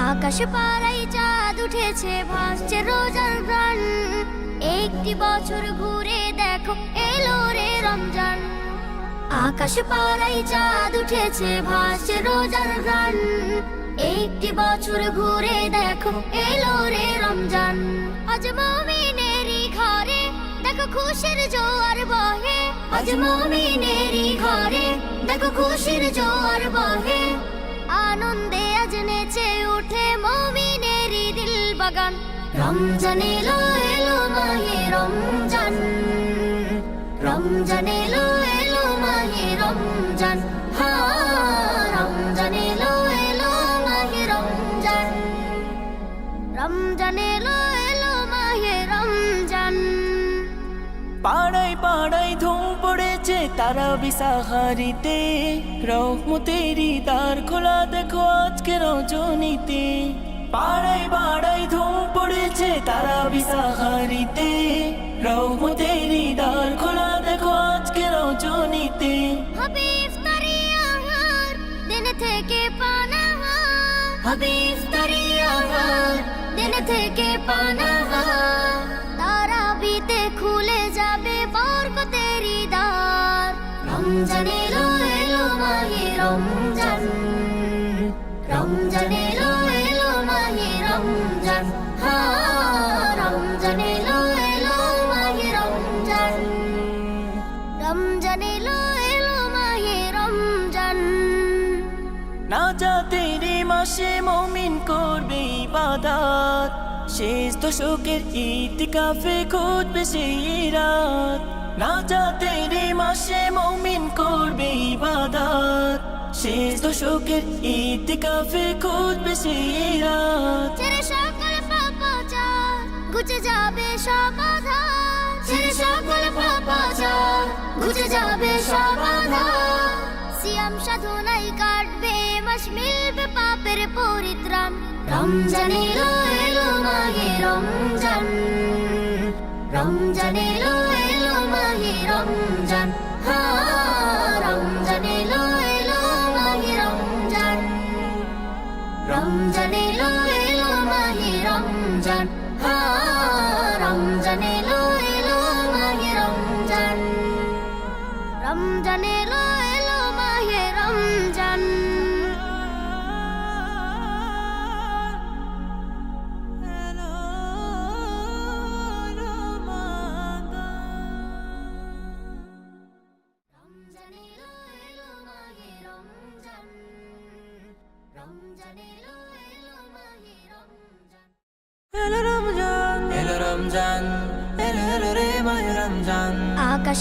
আকাশ পাড়ায় চাঁদ উঠেছে, ভাসছে রোজার গান। একটি বছর ঘুরে দেখো এলো রে রমজান। আকাশ পাড়ায় চাঁদ উঠেছে, ভাসছে রোজার গান। একটি বছর ঘুরে দেখো এলো রে রমজান। আজ মুমিনেরই ঘরে দেখো খুশির জোয়ার বহে। আজ মুমিনেরই ঘরে দেখো খুশির জোয়ার বহে। আনন্দে আজ নেচে উঠে মুমিনেরই দিল বাগান। রমজান এলো এলো মাহে রমজান। রমজান এলো এলো মাহে রমজান। রমজান এলো এলো মাহে রমজান। রমজান এলো এলো মাহে রমজান। পাড়ায় পাড়ায় ধুম পড়েছে তারাবি সাহারিতে। রহমতেরই দ্বার খোলা দেখো আজকে রজনীতে। পাড়ায় পাড়ায় ধুম পড়েছে তারাবি সাহারিতে। রহমতেরই দ্বার খোলা দেখো আজকে রজনীতে। হবে ইফতারি আহার দিন থেকে পানাহার। হবে ইফতারি আহার দিন থেকে পানাহার। তারাবিতে খুলে যাবে বরকতেরই দ্বার। রমজান এলো এলো মাহে রমজান। রমজান এলো এলো মাহে রমজান। রমজান এলো এলো মাহে রমজান। রমজান এলো এলো মাহে রমজান। নাজাতেরই মাসে মুমিন করবে ইবাদত। শেষ দশকের ইতিকাফে খুঁজবে সেই রাত। নাজাতেরই মাসে মুমিন করবে ইবাদত। শেষ দশকের ইতিকাফে খুঁজবে সেই রাত। ছেড়ে সকল পাপাচার ঘুচে যাবে সব আধার। ছেড়ে সকল পাপাচার ঘুচে যাবে সব আধার। সিয়াম সাধনায় কাটবে মাস, মিলবে পাপের পরিত্রাণ। রমজান এলো এলো মাহে রমজান। রমজান এলো এলো মাহে রমজান। রমজান এলো এলো মাহে রমজান। রমজান এলো এলো মাহে রমজান। রমজান এলো এলো মাহে রমজান। রমজান এলো এলো মাহে রমজান। রমজান এলো এলো মাহে রমজান। রমজান এলো এলো মাহে রমজান। এলো রমজান এলো রে মাহে রমজান। আকাশ